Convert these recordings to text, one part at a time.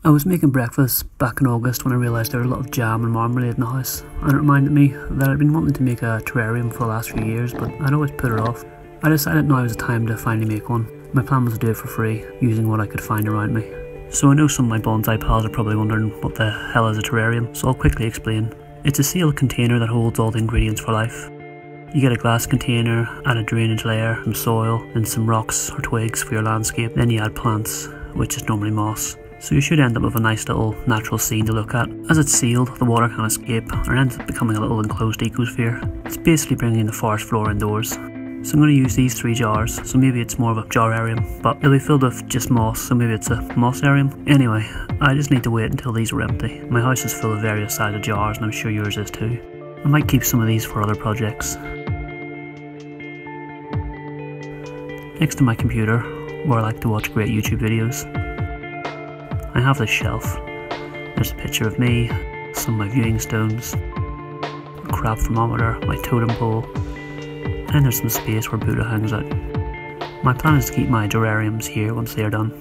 I was making breakfast back in August when I realised there was a lot of jam and marmalade in the house, and it reminded me that I'd been wanting to make a terrarium for the last few years, but I'd always put it off. I decided now was the time to finally make one. My plan was to do it for free, using what I could find around me. So I know some of my bonsai pals are probably wondering what the hell is a terrarium, so I'll quickly explain. It's a sealed container that holds all the ingredients for life. You get a glass container, add a drainage layer, some soil, and some rocks or twigs for your landscape, then you add plants, which is normally moss. So you should end up with a nice little natural scene to look at. As it's sealed, the water can't escape, and ends up becoming a little enclosed ecosphere. It's basically bringing the forest floor indoors. So I'm going to use these 3 jars, so maybe it's more of a jararium, but it'll be filled with just moss, so maybe it's a mossarium. Anyway, I just need to wait until these are empty. My house is full of various sized jars, and I'm sure yours is too. I might keep some of these for other projects. Next to my computer, where I like to watch great YouTube videos, I have this shelf. There's a picture of me, some of my viewing stones, a crab thermometer, my totem pole, and there's some space where Buddha hangs out. My plan is to keep my jarariums here once they are done.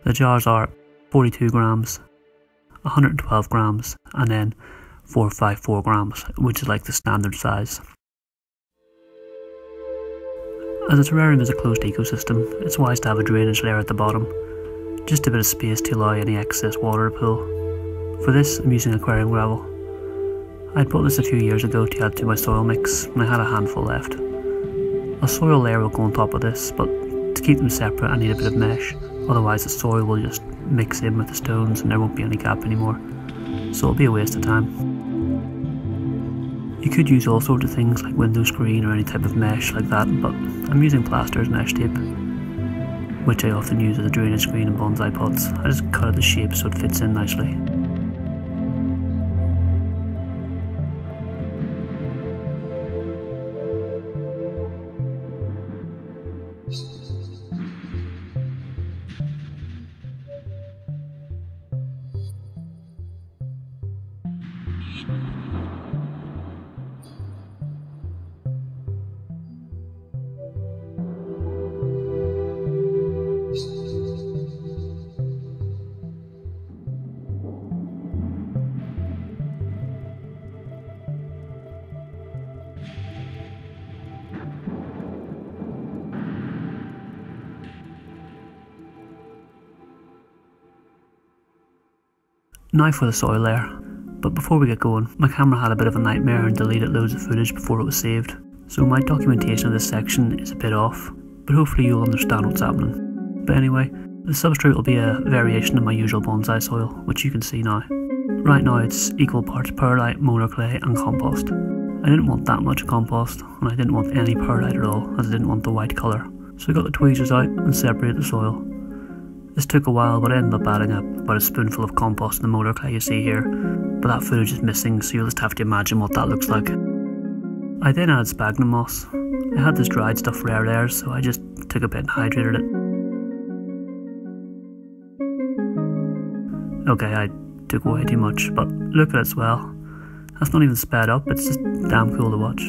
The jars are 42 grams, 112 grams, and then 454 grams, which is like the standard size. As a terrarium is a closed ecosystem, it's wise to have a drainage layer at the bottom, just a bit of space to allow any excess water to pool. For this, I'm using aquarium gravel. I'd bought this a few years ago to add to my soil mix, and I had a handful left. A soil layer will go on top of this, but to keep them separate I need a bit of mesh, otherwise the soil will just mix in with the stones and there won't be any gap anymore, so it'll be a waste of time. You could use all sorts of things like window screen or any type of mesh like that, but I'm using plaster as mesh tape, which I often use as a drainage screen in bonsai pots. I just cut out the shape so it fits in nicely. Now for the soil layer, but before we get going, my camera had a bit of a nightmare and deleted loads of footage before it was saved, so my documentation of this section is a bit off, but hopefully you'll understand what's happening. But anyway, the substrate will be a variation of my usual bonsai soil, which you can see now. Right now it's equal parts perlite, molar clay and compost. I didn't want that much compost, and I didn't want any perlite at all, as I didn't want the white colour, so I got the tweezers out and separated the soil. This took a while, but I ended up adding about a spoonful of compost in the molar clay you see here, but that footage is missing, so you'll just have to imagine what that looks like. I then added sphagnum moss. I had this dried stuff for air layers, so I just took a bit and hydrated it. Okay, I took way too much, but look at it swell. That's not even sped up, it's just damn cool to watch.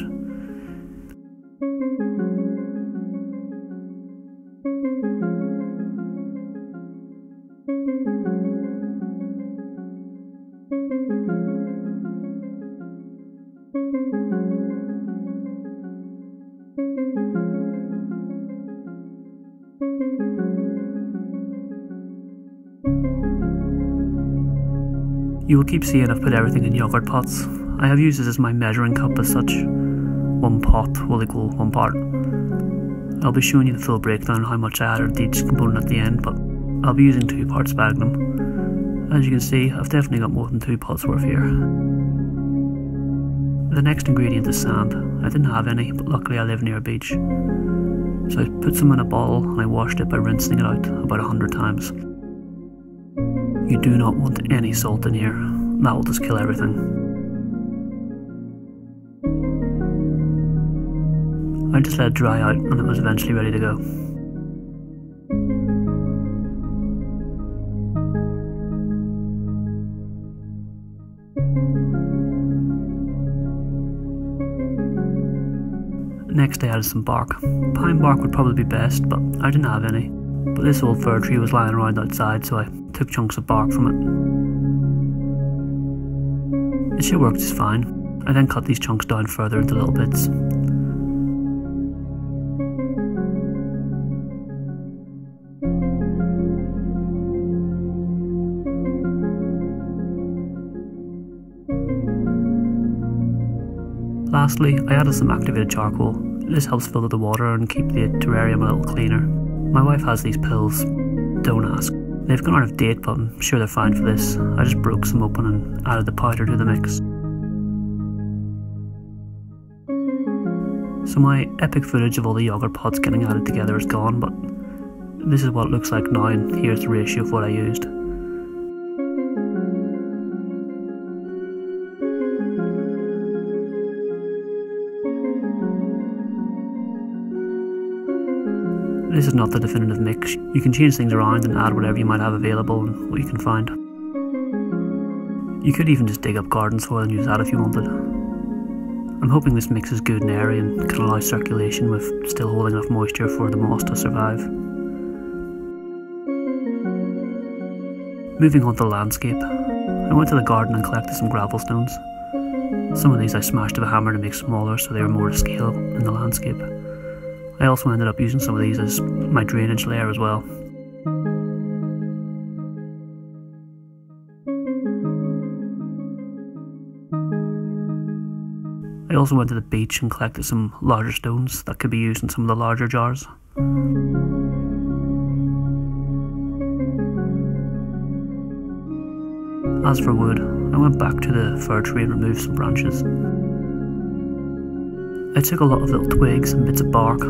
You will keep seeing I've put everything in yogurt pots. I have used this as my measuring cup as such. 1 pot will equal 1 part. I'll be showing you the full breakdown of how much I added to each component at the end, but I'll be using 2 parts sphagnum. As you can see, I've definitely got more than 2 pots worth here. The next ingredient is sand. I didn't have any, but luckily I live near a beach. So I put some in a bottle and I washed it by rinsing it out about 100 times. You do not want any salt in here, that will just kill everything. I just let it dry out and it was eventually ready to go. Next I added some bark. Pine bark would probably be best, but I didn't have any. but this old fir tree was lying around outside, so I took chunks of bark from it. It should work just fine. I then cut these chunks down further into little bits. Lastly, I added some activated charcoal. This helps filter the water and keep the terrarium a little cleaner. My wife has these pills. Don't ask. They've gone out of date, but I'm sure they're fine for this. I just broke some open and added the powder to the mix. So my epic footage of all the yogurt pots getting added together is gone, but this is what it looks like now, and here's the ratio of what I used. This is not the definitive mix. You can change things around and add whatever you might have available and what you can find. You could even just dig up garden soil and use that if you wanted. I'm hoping this mix is good and airy and can allow circulation with still holding enough moisture for the moss to survive. Moving on to the landscape, I went to the garden and collected some gravel stones. Some of these I smashed with a hammer to make smaller so they were more to scale in the landscape. I also ended up using some of these as my drainage layer as well. I also went to the beach and collected some larger stones that could be used in some of the larger jars. As for wood, I went back to the fir tree and removed some branches. I took a lot of little twigs and bits of bark.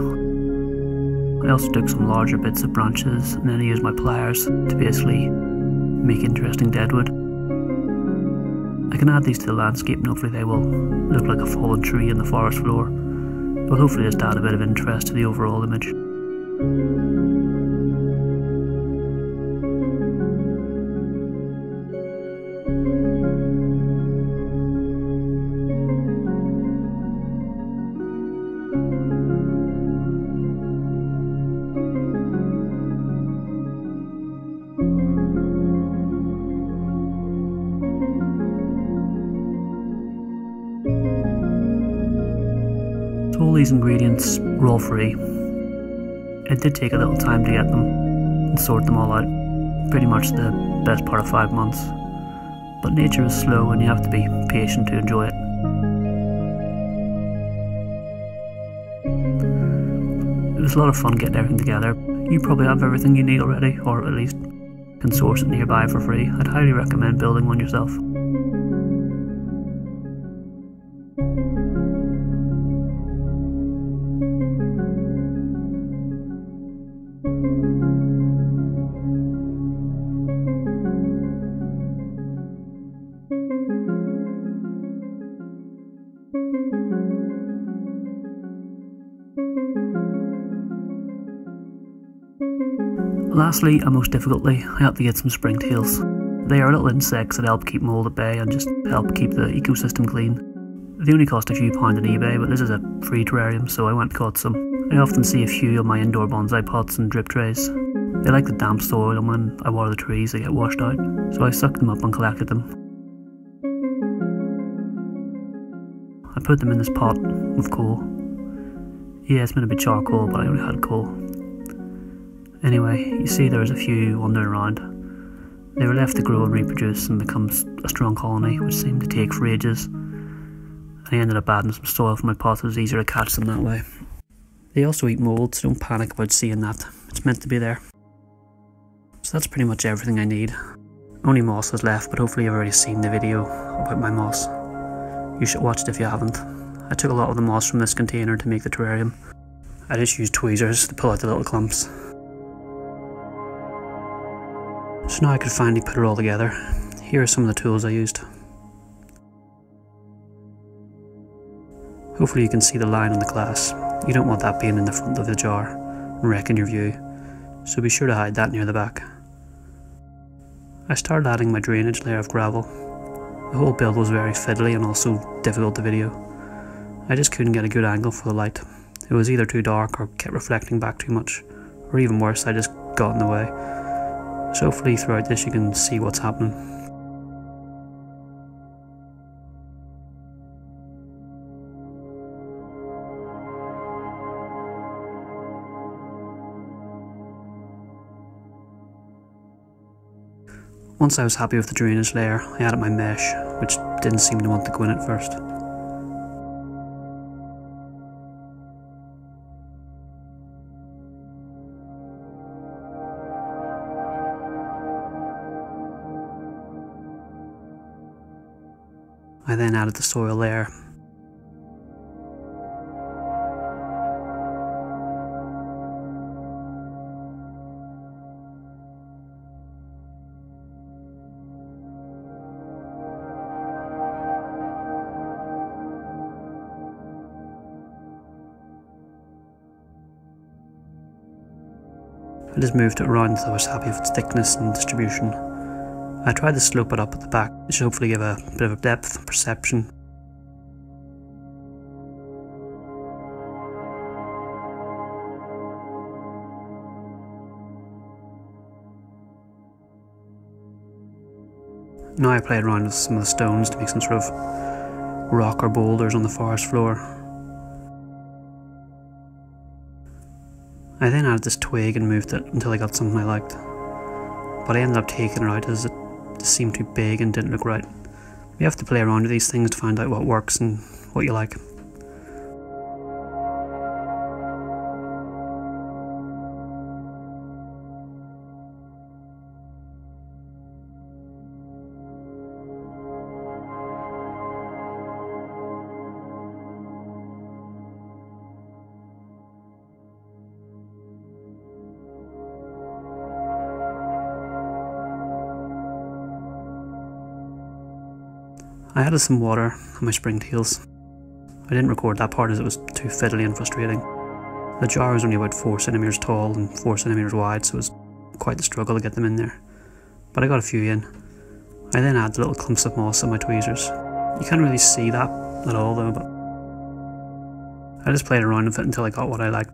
I also took some larger bits of branches and then I used my pliers to basically make interesting deadwood. I can add these to the landscape and hopefully they will look like a fallen tree in the forest floor. It will hopefully just add a bit of interest to the overall image. So all these ingredients were all free. It did take a little time to get them and sort them all out, pretty much the best part of 5 months. But nature is slow and you have to be patient to enjoy it. It was a lot of fun getting everything together. You probably have everything you need already, or at least can source it nearby for free. I'd highly recommend building one yourself. Lastly, and most difficultly, I had to get some springtails. They are little insects that help keep mold at bay and just help keep the ecosystem clean. They only cost a few pounds on eBay, but this is a free terrarium, so I went and got some. I often see a few on my indoor bonsai pots and drip trays. They like the damp soil, and when I water the trees they get washed out, so I sucked them up and collected them. I put them in this pot with coal. Yeah, it's meant to be charcoal, but I only had coal. Anyway, you see there's a few wandering around. They were left to grow and reproduce and become a strong colony, which seemed to take for ages. I ended up adding some soil for my pots. It was easier to catch them that way. They also eat mold, so don't panic about seeing that. It's meant to be there. So that's pretty much everything I need. Only moss is left, but hopefully you've already seen the video about my moss. You should watch it if you haven't. I took a lot of the moss from this container to make the terrarium. I just used tweezers to pull out the little clumps. So now I could finally put it all together. Here are some of the tools I used. Hopefully you can see the line on the glass. You don't want that being in the front of the jar and wrecking your view, so be sure to hide that near the back. I started adding my drainage layer of gravel. The whole build was very fiddly and also difficult to video. I just couldn't get a good angle for the light. It was either too dark or kept reflecting back too much, or even worse, I just got in the way. So hopefully throughout this you can see what's happening. Once I was happy with the drainage layer, I added my mesh, which didn't seem to want to go in at first. I then added the soil layer. I just moved it around until I was happy with its thickness and distribution. I tried to slope it up at the back, it should hopefully give a bit of depth and perception. Now I played around with some of the stones to make some sort of rock or boulders on the forest floor. I then added this twig and moved it until I got something I liked. But I ended up taking it out as it just seemed too big and didn't look right. You have to play around with these things to find out what works and what you like. I added some water on my Springtails. I didn't record that part as it was too fiddly and frustrating. The jar was only about 4 centimeters tall and 4 centimeters wide, so it was quite the struggle to get them in there. But I got a few in. I then added little clumps of moss on my tweezers. You can't really see that at all though, but I just played around with it until I got what I liked.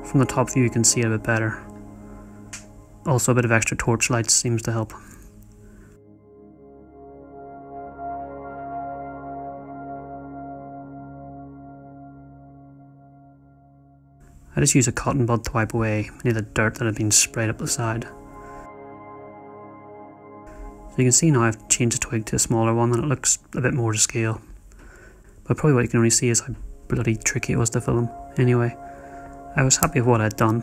From the top view you can see it a bit better. Also a bit of extra torchlight seems to help. I just used a cotton bud to wipe away any of the dirt that had been sprayed up the side. So you can see now I've changed the twig to a smaller one and it looks a bit more to scale. But probably what you can only see is how bloody tricky it was to film. Anyway, I was happy with what I'd done.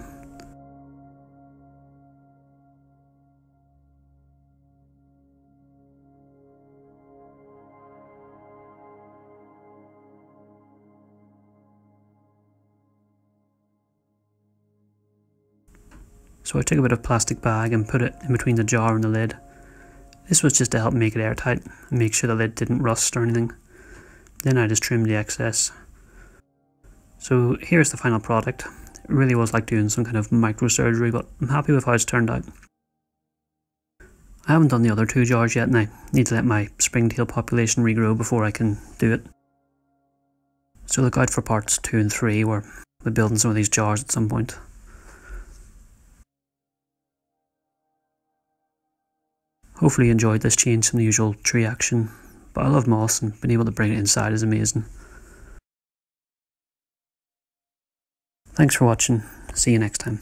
So I took a bit of plastic bag and put it in between the jar and the lid. This was just to help make it airtight and make sure the lid didn't rust or anything. Then I just trimmed the excess. So here's the final product. It really was like doing some kind of microsurgery, but I'm happy with how it's turned out. I haven't done the other 2 jars yet and I need to let my springtail population regrow before I can do it. So look out for parts 2 and 3 where we're building some of these jars at some point. Hopefully you enjoyed this change from the usual tree action, but I love moss and being able to bring it inside is amazing. Thanks for watching, see you next time.